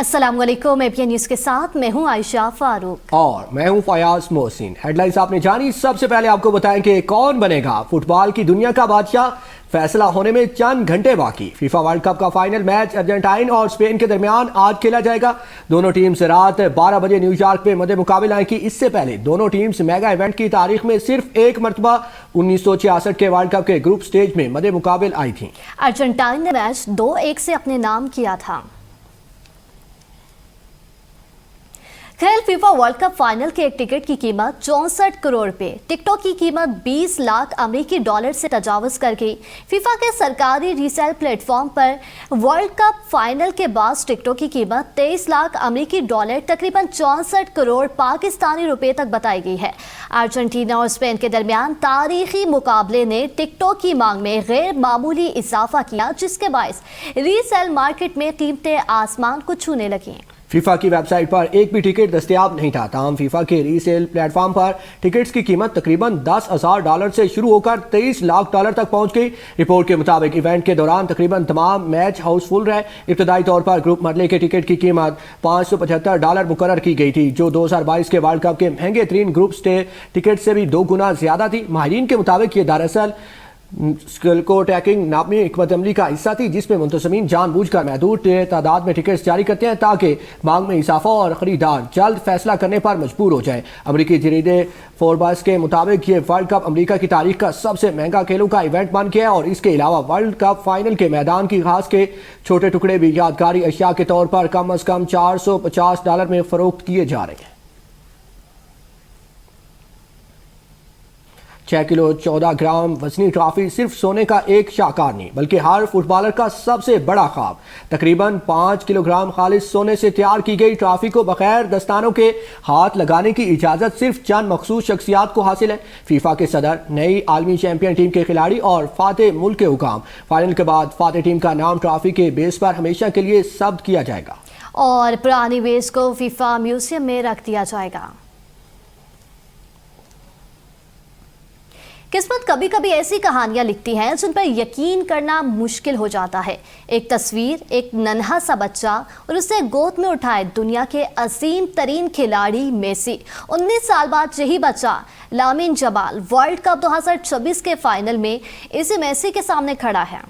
अस्सलाम वालेकुम। APN news के साथ मैं हूं आयशा फारूक और मैं हूं फयाज मोहसिन। हेडलाइंस आपने जानी, सबसे पहले आपको बताएं कि कौन बनेगा फुटबॉल की दुनिया का बादशाह। फैसला होने में चंद घंटे बाकी। फीफा वर्ल्ड कप का फाइनल मैच अर्जेंटाइन और स्पेन के दरमियान आज खेला जाएगा। दोनों टीम्स रात 12 बजे न्यूयॉर्क में मद्दे मुकाबले आएंगी। इससे पहले दोनों टीम्स मेगा इवेंट की तारीख में सिर्फ एक मरतबा 1966 के वर्ल्ड कप के ग्रुप स्टेज में मद्दे मुकाबले आई थी। अर्जेंटाइन ने मैच 2-1 से अपने नाम किया था। खेल फीफा वर्ल्ड कप फाइनल के एक टिकट की कीमत 64 करोड़ रुपए, टिकटों की कीमत 20 लाख अमेरिकी डॉलर से तजावुज कर गई। फीफा के सरकारी रीसेल प्लेटफॉर्म पर वर्ल्ड कप फाइनल के बाद टिकटों की कीमत 23 लाख अमेरिकी डॉलर तकरीबन 64 करोड़ पाकिस्तानी रुपए तक बताई गई है। अर्जेंटीना और स्पेन के दरमियान तारीखी मुकाबले ने टिकटों की मांग में गैर मामूली इजाफा किया, जिसके बायस रीसेल मार्केट में कीमतें आसमान को छूने लगी। फीफा की वेबसाइट पर एक भी टिकट दस्तयाब नहीं था। ताहम फीफा के रीसेल प्लेटफॉर्म पर टिकट्स की कीमत तकरीबन $10,000 से शुरू होकर $23 लाख तक पहुंच गई। रिपोर्ट के मुताबिक इवेंट के दौरान तकरीबन तमाम मैच हाउसफुल रहे। इब्तदाई तौर पर ग्रुप मरले के टिकट की कीमत $575 मुकर्रर की गई थी, जो 2022 के वर्ल्ड कप के महंगे तरीन ग्रुप स्टे टिकट से भी 2 गुना ज्यादा थी। माहिरीन के मुताबिक ये दरअसल स्किलको टैकिंग नामी हिकमत अमली का हिस्सा थी, जिसमें मुंतज़मीन जानबूझकर महदूद तादाद में टिकट्स जारी करते हैं ताकि मांग में इजाफा और खरीदार जल्द फैसला करने पर मजबूर हो जाए। अमरीकी जरीदे फोर्ब्स के मुताबिक ये वर्ल्ड कप अमरीका की तारीख का सबसे महंगा खेलों का इवेंट बन गया है और इसके अलावा वर्ल्ड कप फाइनल के मैदान की घास के छोटे टुकड़े भी यादगारी अशिया के तौर पर कम अज कम $450 में फरोख्त किए जा रहे हैं। 6 किलो 14 ग्राम वजनी ट्रॉफी सिर्फ सोने का एक शाहकार नहीं, बल्कि हर फुटबॉलर का सबसे बड़ा ख्वाब। तकरीबन 5 किलोग्राम खालिस सोने से तैयार की गई ट्रॉफी को बगैर दस्तानों के हाथ लगाने की इजाजत सिर्फ चंद मखसूस शख्सियात को हासिल है। फीफा के सदर, नई आलमी चैंपियन टीम के खिलाड़ी और फाते मुल्क के हुकाम। फाइनल के बाद फाते टीम का नाम ट्रॉफी के बेस पर हमेशा के लिए सब्त किया जाएगा और पुरानी बेस को फीफा म्यूजियम में रख दिया जाएगा। किस्मत कभी कभी ऐसी कहानियां लिखती है जिन पर यकीन करना मुश्किल हो जाता है। एक तस्वीर, एक नन्हा सा बच्चा और उसे गोद में उठाए दुनिया के अजीम तरीन खिलाड़ी मेसी। 19 साल बाद यही बच्चा लामिन जमाल वर्ल्ड कप 2026 के फाइनल में इसी मेसी के सामने खड़ा है।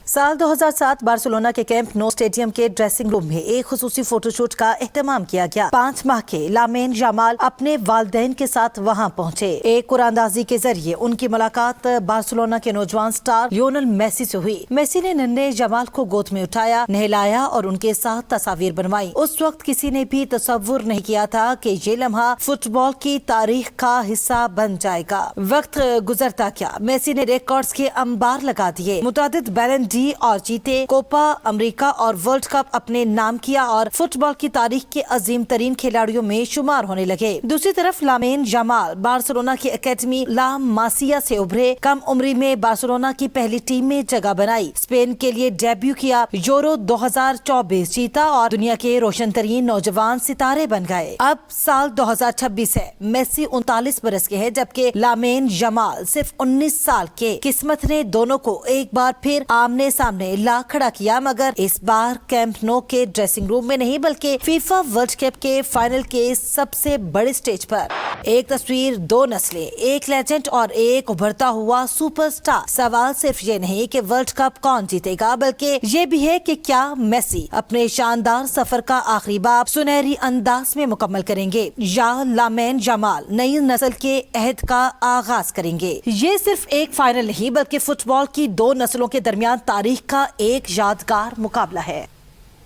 साल 2007 बार्सिलोना के कैंप नो स्टेडियम के ड्रेसिंग रूम में एक खुसूसी फोटोशूट का एहतमाम किया गया। 5 माह के लामिन जमाल अपने वालिदैन के साथ वहां पहुंचे। एक कुरानंदाजी के जरिए उनकी मुलाकात बार्सिलोना के नौजवान स्टार लियोनेल मेसी से हुई। मेसी ने नन्हे जमाल को गोद में उठाया, नहलाया और उनके साथ तस्वीर बनवाई। उस वक्त किसी ने भी तसव्वुर नहीं किया था कि ये लम्हा फुटबॉल की तारीख का हिस्सा बन जाएगा। वक्त गुजरता क्या, मेसी ने रिकॉर्ड्स के अंबार लगा दिए। मुतादिद बैलन और जीते, कोपा अमेरिका और वर्ल्ड कप अपने नाम किया और फुटबॉल की तारीख के अजीम तरीन खिलाड़ियों में शुमार होने लगे। दूसरी तरफ लामिन जमाल बार्सिलोना की एकेडमी ला मासिया से उभरे। कम उम्री में बार्सिलोना की पहली टीम में जगह बनाई, स्पेन के लिए डेब्यू किया, यूरो 2024 जीता और दुनिया के रोशन तरीन नौजवान सितारे बन गए। अब साल 2026 है, मेसी 39 बरस के है, जबकि लामिन जमाल सिर्फ 19 साल के। किस्मत ने दोनों को एक बार फिर आमने सामने ला खड़ा किया, मगर इस बार कैंप नो के ड्रेसिंग रूम में नहीं, बल्कि फीफा वर्ल्ड कप के फाइनल के सबसे बड़े स्टेज पर। एक तस्वीर, 2 नस्लें, एक लेजेंड और एक उभरता हुआ सुपरस्टार। सवाल सिर्फ ये नहीं कि वर्ल्ड कप कौन जीतेगा, बल्कि ये भी है कि क्या मेसी अपने शानदार सफर का आखिरी बाब सुनहरी अंदाज में मुकम्मल करेंगे या लामिन जमाल नई नस्ल के अहद का आगाज करेंगे। ये सिर्फ एक फाइनल नहीं, बल्कि फुटबॉल की 2 नस्लों के दरमियान तारीख का एक यादगार मुकाबला है।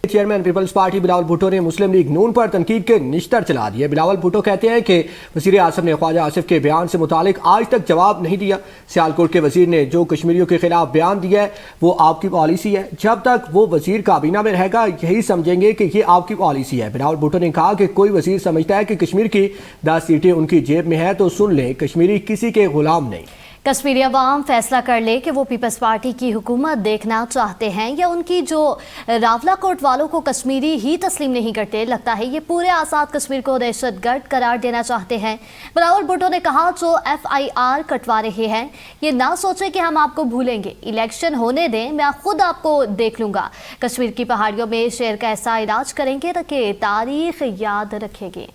Chairman People's Party Bilawal Bhutto ने मुस्लिम लीग नून पर तनकीद के निश्तर चला दिए। बिलावल भुट्टो कहते हैं कि वज़ीर आज़म ने ख्वाजा आसिफ के बयान से मुतालिक आज तक जवाब नहीं दिया। सियालकोट के वज़ीर ने जो कश्मीरियों के खिलाफ बयान दिया है वो आपकी पॉलिसी है, जब तक वो वज़ीर काबीना में रहेगा यही समझेंगे कि ये आपकी पॉलिसी है। बिलावल भुट्टो ने कहा कि कोई वज़ीर समझता है कि कश्मीर की 10 सीटें उनकी जेब में है तो सुन लें, कश्मीरी किसी के गुलाम नहीं। कश्मीरी अवाम फैसला कर ले कि वो पीपल्स पार्टी की हुकूमत देखना चाहते हैं या उनकी जो रावला कोट वालों को कश्मीरी ही तस्लीम नहीं करते। लगता है ये पूरे आज़ाद कश्मीर को दहशतगर्द करार देना चाहते हैं। बिलावल भुट्टो ने कहा जो FIR कटवा रहे हैं ये ना सोचे कि हम आपको भूलेंगे, इलेक्शन होने दें, मैं खुद आपको देख लूँगा। कश्मीर की पहाड़ियों में शेर का ऐसा इलाज करेंगे ताकि तारीख याद रखेगी।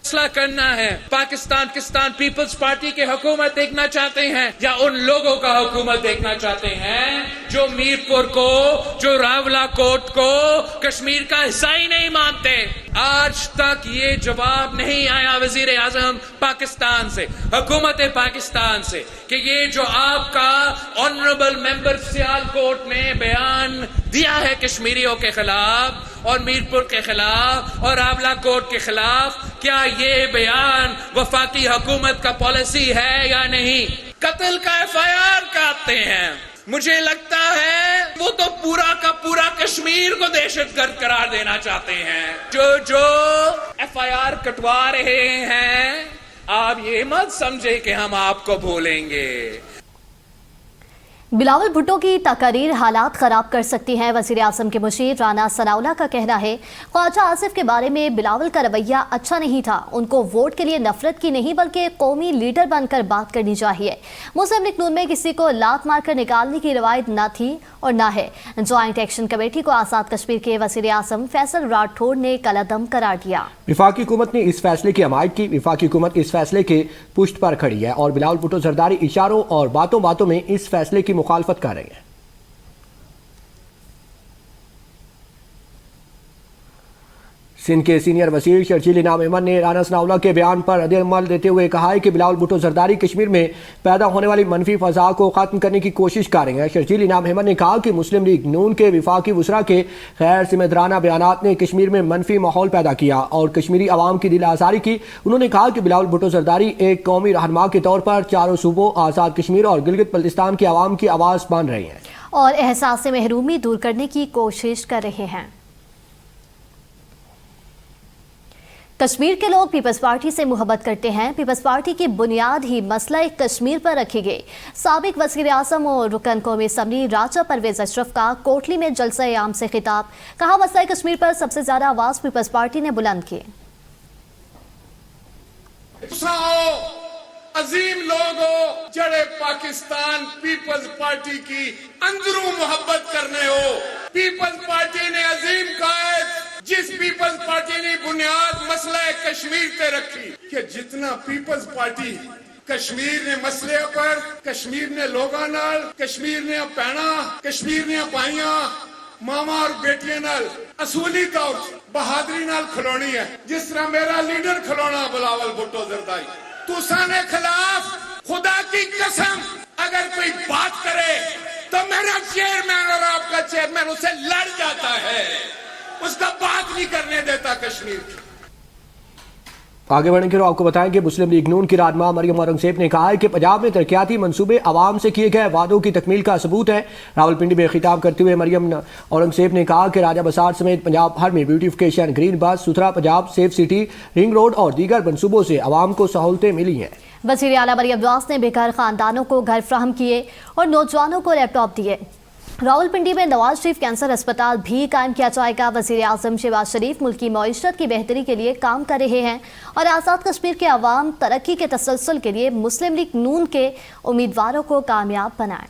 फैसला करना है पाकिस्तान पीपल्स पार्टी की हुकूमत देखना चाहते हैं या उन लोगों का हुकूमत देखना चाहते हैं जो मीरपुर को, जो रावला कोट को कश्मीर का हिस्सा ही नहीं मानते। आज तक ये जवाब नहीं आया वजीर आजम पाकिस्तान से, हुकूमत पाकिस्तान से, कि ये जो आपका ऑनरेबल मेंबर सियालकोट ने बयान दिया है कश्मीरियों के खिलाफ और मीरपुर के खिलाफ और रावला कोट के खिलाफ, क्या ये बयान वफाकी हुकूमत का पॉलिसी है या नहीं? कत्ल का FIR काटते हैं। मुझे लगता है वो तो पूरा का पूरा कश्मीर को दहशतगर्द करार देना चाहते हैं। जो FIR कटवा रहे हैं, आप ये मत समझे कि हम आपको भूलेंगे। बिलावल भुट्टो की तकरीर हालात ख़राब कर सकती हैं। वज़ीर आज़म के मुशीर राना सनाउल्लाह का कहना है ख्वाजा आसिफ के बारे में बिलावल का रवैया अच्छा नहीं था। उनको वोट के लिए नफरत की नहीं बल्कि कौमी लीडर बनकर बात करनी चाहिए। मुस्लिम लीग नून में किसी को लात मारकर निकालने की रवायत न थी और न है। ज्वाइंट एक्शन कमेटी को आज़ाद कश्मीर के वज़ीर आज़म फैसल राठौड़ ने कलअदम करार दिया। वफाकी हुकूमत ने इस फैसले की हमायत की। वफाकी हुकूमत इस फैसले के पुष्ट पर खड़ी है और बिलावल भुट्टो जरदारी इशारों और बातों बातों में इस फैसले की मुखालफत कर रही है। सिंध के सीनियर वजीर शर्जील इनाम अहमद ने राना सनाउल्लाह के बयान पर रद्द-ए-अमल देते हुए कहा है कि बिलावल भुट्टो जरदारी कश्मीर में पैदा होने वाली मनफी फजा को खत्म करने की कोशिश कर रहे हैं। शर्जील इनाम अहमद ने कहा कि मुस्लिम लीग नून के विफाकी वुज़रा के गैर जिम्मेदाराना बयानात ने कश्मीर में मनफी माहौल पैदा किया और कश्मीरी अवाम की दिल आज़ारी की। उन्होंने कहा कि बिलावल भुट्टो जरदारी एक कौमी रहनुमा के तौर पर चारों सूबों, आज़ाद कश्मीर और गिलगित बल्तिस्तान के अवाम की आवाज़ बन रहे हैं और एहसास से महरूमी दूर करने की कोशिश कर रहे हैं। कश्मीर के लोग पीपल्स पार्टी से मोहब्बत करते हैं। पीपल्स पार्टी की बुनियाद ही मसला कश्मीर पर रखी गई। साबिक वज़ीर आज़म और रुकन कौमी असम्बली राजा परवेज अशरफ का कोटली में जलसा आम से खिताब। कहा मसला कश्मीर पर सबसे ज्यादा आवाज पीपल्स पार्टी ने बुलंद की। अजीम लोग हो जड़े पाकिस्तान पीपल्स पार्टी की अंदरू मोहब्बत करने हो। पीपल्स पार्टी ने अजीम कायद जिस पीपल्स पार्टी ने बुनियाद मसला कश्मीर पे रखी कि जितना पीपल्स पार्टी कश्मीर ने मसले पर, कश्मीर ने लोगों नाल, कश्मीर ने भैणा, कश्मीर ने भाइयां, मामा और बेटियां नाल असूली तौर बहादुरी नाल खलोनी है, जिस तरह मेरा लीडर खलोना बिलावल भुट्टो जरदारी। तुसा ने खिलाफ खुदा की कसम अगर कोई बात करे तो मेरा चेयरमैन और आपका चेयरमैन उसे लड़ जाता है, उसका बात नहीं करने देता कश्मीर की। आगे बढ़ने के लिए आपको बताएं कि मुस्लिम लीग नून की रहनुमा मरियम औरंगजेब ने कहा है कि पंजाब में तरक्याती मंसूबे आवाम से किए गए वादों की तकमील का सबूत है। रावलपिंडी में खिताब करते हुए मरियम औरंगजेब ने कहा कि राजा बसार समेत पंजाब भर में ब्यूटिफिकेशन, ग्रीन बस, सुथरा Punjab, safe city, ring road और दीगर मंसूबों से आवाम को सहूलतें मिली हैं। वज़ीर आला मरियम नवाज ने बेघर खानदानों को घर फ्राहम किए और नौजवानों को लैपटॉप दिए। रावलपिंडी में नवाज शरीफ कैंसर अस्पताल भी कायम किया जाएगा। वज़ीर आज़म शहबाज शरीफ मुल्क की मईशत की बेहतरी के लिए काम कर रहे हैं और आज़ाद कश्मीर के अवाम तरक्की के तसलसल के लिए मुस्लिम लीग नून के उम्मीदवारों को कामयाब बनाएं।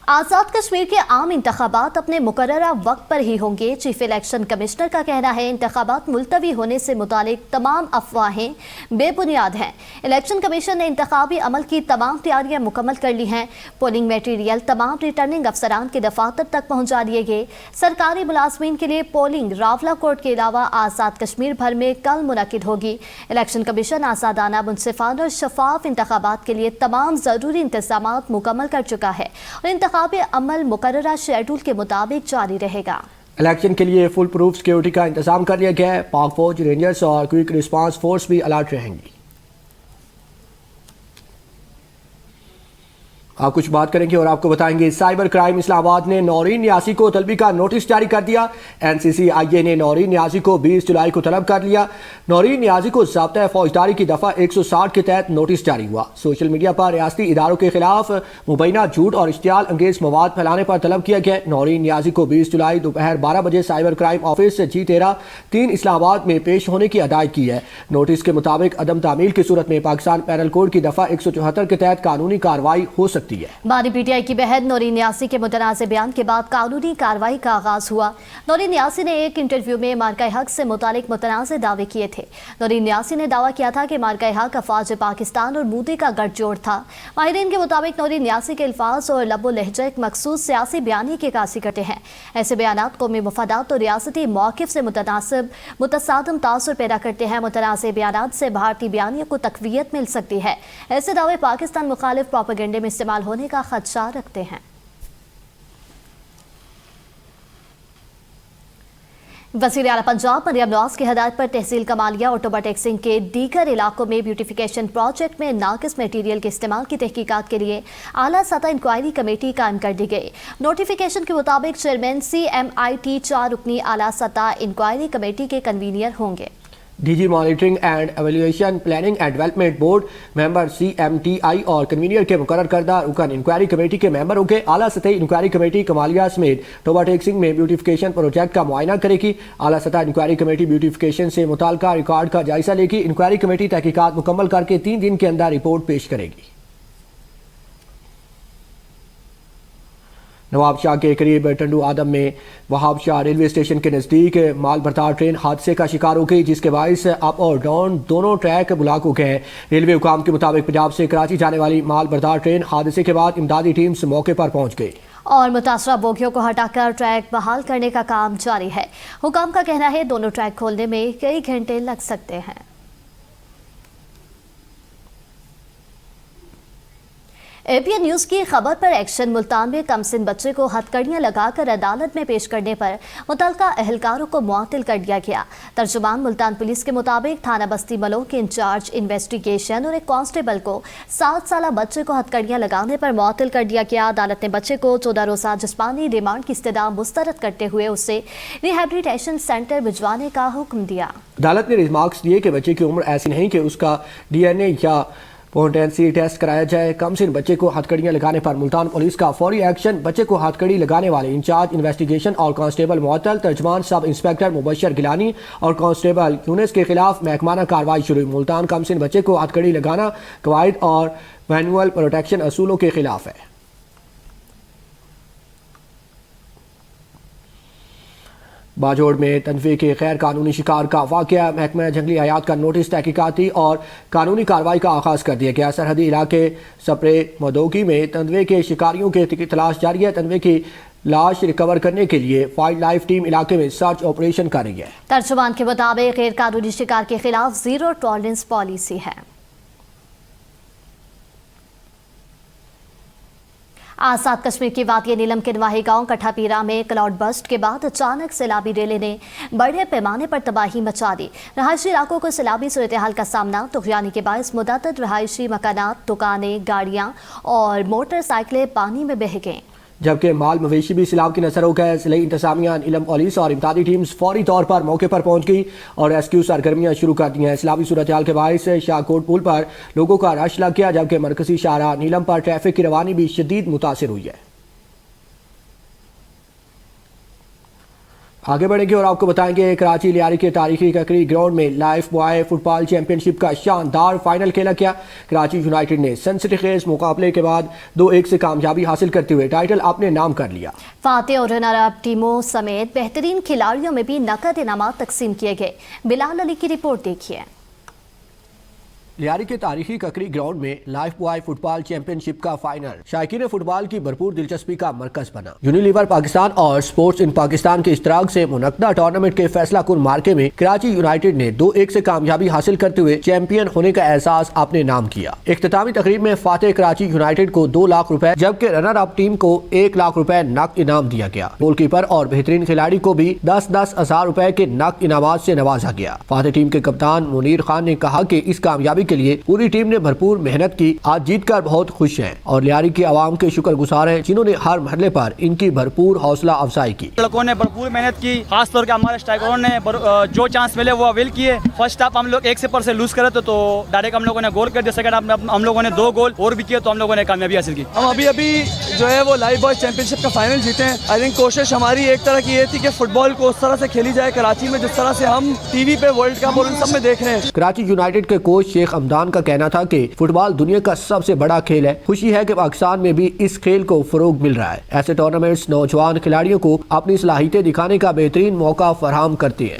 आज़ाद कश्मीर के आम इंतखाबात अपने मुकर्ररा वक्त पर ही होंगे। चीफ इलेक्शन कमिश्नर का कहना है इंतखाबात मुलतवी होने से मुतालिक तमाम अफवाहें बेबुनियाद हैं। इलेक्शन कमीशन ने इंतखाबी अमल की तमाम तैयारियां मुकम्मल कर ली हैं। पोलिंग मटेरियल तमाम रिटर्निंग अफसरान के दफातर तक पहुँचा दिए गए। सरकारी मुलाजमीन के लिए पोलिंग रावला कोट के अलावा आज़ाद कश्मीर भर में कल मुनक्किद होगी। इलेक्शन कमीशन आज़ादाना, मुनसिफाना और शफाफ इंतखाबात के लिए तमाम ज़रूरी इंतजामात मुकम्मल कर चुका है और इंतखाबी अमल मुकर्ररा शेड्यूल के मुताबिक जारी रहेगा। इलेक्शन के लिए फुल प्रूफ सिक्योरिटी का इंतजाम कर लिया गया है। पाक फौज, रेंजर्स और क्विक रिस्पांस फोर्स भी अलर्ट रहेंगी। آپ کچھ بات کریں گے اور آپ کو بتائیں گے سائبر کرائم اسلام آباد نے نورین نیازی کو طلبی کا نوٹس جاری کر دیا۔ NCCIA نے نورین نیازی کو 20 جولائی کو طلب کر لیا۔ نورین نیازی کو ضابطہ فوجداری کی دفعہ 160 کے تحت نوٹس جاری ہوا۔ سوشل میڈیا پر ریاستی اداروں کے خلاف مبینہ جھوٹ اور اشتعال انگیز مواد پھیلانے پر طلب کیا گیا۔ نورین نیازی کو 20 جولائی دوپہر 12 بجے سائبر کرائم آفس G13 3 اسلام آباد میں پیش ہونے کی ہدایت کی ہے۔ نوٹس کے مطابق عدم تعمیل کی صورت میں پاکستان پینل کوڈ کی دفعہ 174 کے تحت قانونی کارروائی ہو سکتی ہے۔ بانی PTI کی بہن نورین نیازی کے متنازع بیان کے بعد قانونی کارروائی کا آغاز ہوا۔ نورین نیازی نے ایک انٹرویو میں مارکہ حق سے متعلق متنازع دعوے کیے تھے۔ نورین نیازی نے دعویٰ کیا تھا کہ مارکہ حق افواج پاکستان اور مودی کا گٹھ جوڑ تھا۔ ماہرین کے مطابق نورین نیازی کے الفاظ اور لب و لہجہ ایک مخصوص سیاسی بیانیے کی عکاسی کرتے ہیں۔ ایسے بیانات قومی مفادات اور ریاستی موقف سے متصادم تاثر پیدا کرتے ہیں۔ متنازع بیانات سے بھارتی بیانیے کو تقویت مل سکتی ہے۔ ایسے دعوے پاکستان مخالف پروپیگنڈے میں استعمال ہونے کا خدشہ رکھتے ہیں۔ وزیر اعلیٰ پنجاب مریم نواز کی ہدایت پر تحصیل کمالیہ اور ٹوبا ٹیکسنگ کے دیگر علاقوں میں بیوٹیفیکیشن پروجیکٹ میں ناقص میٹیریل کے استعمال کی تحقیقات کے لیے اعلیٰ سطح انکوائری کمیٹی قائم کر دی گئی۔ نوٹیفیکیشن کے مطابق چیئرمین CMIT 4 رکنی اعلیٰ سطح انکوائری کمیٹی کے کنوینر ہوں گے۔ DG monitoring and evaluation planning and development board member CMTI اور کنوینر کے مقرر کردہ رکن انکوائری کمیٹی کے ممبر ہوں گے۔ اعلیٰ سطحی انکوائری کمیٹی کمالیہ سمیت ٹوبا ٹیکسنگ میں بیوٹیفیکیشن پروجیکٹ کا معائنہ کرے گی۔ اعلیٰ سطح انکوائری کمیٹی بیوٹیفیکیشن سے متعلقہ ریکارڈ کا جائزہ لے گی۔ انکوائری کمیٹی تحقیقات مکمل کر کے 3 دن کے اندر رپورٹ پیش کرے گی۔ نواب شاہ کے قریب ٹنڈو آدم میں وہاب شاہ ریلوے اسٹیشن کے نزدیک مال بردار ٹرین حادثے کا شکار ہو گئی، جس کے باعث اپ اور ڈاؤن دونوں ٹریک بلاک ہو گئے ہیں۔ ریلوے حکام کے مطابق پنجاب سے کراچی جانے والی مال بردار ٹرین حادثے کے بعد امدادی ٹیمز موقع پر پہنچ گئی اور متاثرہ بوگیوں کو ہٹا کر ٹریک بحال کرنے کا کام جاری ہے۔ حکام کا کہنا ہے دونوں ٹریک کھولنے میں کئی گھنٹے لگ سکتے ہیں۔ APN نیوز کی خبر پر ایکشن۔ ملتان میں کم سن بچے کو ہتھکڑیاں لگا کر عدالت میں پیش کرنے پر متعلقہ اہلکاروں کو معطل کر دیا گیا۔ ترجمان ملتان پولیس کے مطابق تھانہ بستی ملو کے انچارج انویسٹیگیشن اور ایک کانسٹیبل کو 7 سالہ بچے کو ہتھکڑیاں لگانے پر معطل کر دیا گیا۔ عدالت نے بچے کو 14 روزہ جسمانی ریمانڈ کی استدعا مسترد کرتے ہوئے اسے ریہیبلیٹیشن سینٹر بھجوانے کا حکم دیا۔ عدالت نے ریمارکس دیے کہ بچے کی عمر ایسی نہیں کہ اس کا DNA یا پوٹینسی ٹیسٹ کرایا جائے۔ کم سن بچے کو ہتھکڑیاں لگانے پر ملتان پولیس کا فوری ایکشن۔ بچے کو ہتھکڑی لگانے والے انچارج انویسٹیگیشن اور کانسٹیبل معطل، ترجمان سب انسپیکٹر مبشر گیلانی اور کانسٹیبل یونس کے خلاف محکمانہ کارروائی شروع۔ ملتان کم سن بچے کو ہتھکڑی لگانا قواعد اور مینول پروٹیکشن اصولوں کے خلاف ہے۔ باجوڑ میں تنوع کے غیر قانونی شکار کا واقعہ، محکمہ جنگلی حیات کا نوٹس تحقیقاتی اور قانونی کارروائی کا آغاز کر دیا گیا۔ سرحدی علاقے سپرے مدوگی میں تنوع کے شکاریوں کی تلاش جاری ہے۔ تنوع کی لاش ریکور کرنے کے لیے وائلڈ لائف ٹیم علاقے میں سرچ آپریشن کر رہی ہے۔ ترجمان کے مطابق غیر قانونی شکار کے خلاف زیرو ٹالرنس پالیسی ہے۔ آزاد کشمیر کی وادی نیلم کے نواحی گاؤں کٹھا پیرا میں کلاؤڈ برسٹ کے بعد اچانک سیلابی ریلے نے بڑے پیمانے پر تباہی مچا دی۔ رہائشی علاقوں کو سیلابی صورتحال کا سامنا، طغیانی کے باعث متعدد رہائشی مکانات، دکانیں، گاڑیاں اور موٹر سائیکلیں پانی میں بہہ گئیں، جبکہ مال مویشی بھی سیلاب کی نظر ہو گئے۔ ضلعی انتظامیہ، نیلم پولیس اور امدادی ٹیمز فوری طور پر موقع پر پہنچ گئی اور ریسکیو سرگرمیاں شروع کر دی ہیں۔ سیلابی صورتحال کے باعث شاہکوٹ پل پر لوگوں کا رش لگ گیا، جبکہ مرکزی شاہراہ نیلم پر ٹریفک کی روانی بھی شدید متاثر ہوئی ہے۔ آگے بڑھیں گے اور آپ کو بتائیں گے کراچی لیاری کے تاریخی ککری گراؤنڈ میں لائف بوائے فٹ بال چیمپئن شپ کا شاندار فائنل کھیلا گیا۔ کراچی یونائیٹڈ نے سنسٹی خیز مقابلے کے بعد 2-1 سے کامیابی حاصل کرتے ہوئے ٹائٹل اپنے نام کر لیا۔ فاتح اور رنر اپ ٹیموں سمیت بہترین کھلاڑیوں میں بھی نقد انعامات تقسیم کیے گئے۔ بلال علی کی رپورٹ دیکھیے۔ لیاری کے تاریخی ککری گراؤنڈ میں لائف بوائے فٹ بال چیمپئن شپ کا فائنل شائقین فٹ بال کی بھرپور دلچسپی کا مرکز بنا۔ یونیلیور پاکستان اور سپورٹس ان پاکستان کے اشتراک سے منعقدہ ٹورنامنٹ کے فیصلہ کن مارکے میں کراچی یونائیٹڈ نے 2-1 سے کامیابی حاصل کرتے ہوئے چیمپئن ہونے کا احساس اپنے نام کیا۔ اختتامی تقریب میں فاتح کراچی یونائیٹڈ کو 2 لاکھ روپے جبکہ رنر اپ ٹیم کو 1 لاکھ روپے نقد انعام دیا گیا۔ گول کیپر اور بہترین کھلاڑی کو بھی 10,000 روپے کے نقد انعامات سے نوازا گیا۔ فاتح ٹیم کے کپتان منیر خان نے کہا کہ اس کامیابی کے لیے پوری ٹیم نے بھرپور محنت کی. آج جیت کر بہت خوش ہیں اور لیاری کی عوام کے شکر گزار ہیں جنہوں نے ہر مرحلے پر ان کی بھرپور حوصلہ افزائی کی. لڑکوں نے بھرپور محنت کی, خاص طور پہ ہمارے اسٹرائکروں نے جو چانس ملے وہ اویل کیے. فرسٹ ہاف ہم لوگ 1-0 سے لوز کرے تو ڈائریکٹ ہم لوگوں نے گول کر دیا. سیکنڈ ہاف ہم لوگوں نے 2 گول اور بھی کیے تو ہم لوگوں نے کامیابی حاصل کی. ہم ابھی جو ہے وہ لائف بوائے چیمپئن شپ کا فائنل جیتے ہیں. آئی تھنک کوشش ہماری ایک طرح کی یہ تھی کہ فٹ بال کو اس طرح سے کھیلی جائے کراچی میں جس طرح سے ہم ٹی وی پہ ورلڈ کپ اور ان سب میں دیکھ رہے ہیں. کراچی یونائیٹڈ کے کوچ شیخ حمدان کا کہنا تھا کہ فٹ بال دنیا کا سب سے بڑا کھیل ہے. خوشی ہے کہ پاکستان میں بھی اس کھیل کو فروغ مل رہا ہے. ایسے ٹورنامنٹس نوجوان کھلاڑیوں کو اپنی صلاحیتیں دکھانے کا بہترین موقع فراہم کرتی ہیں.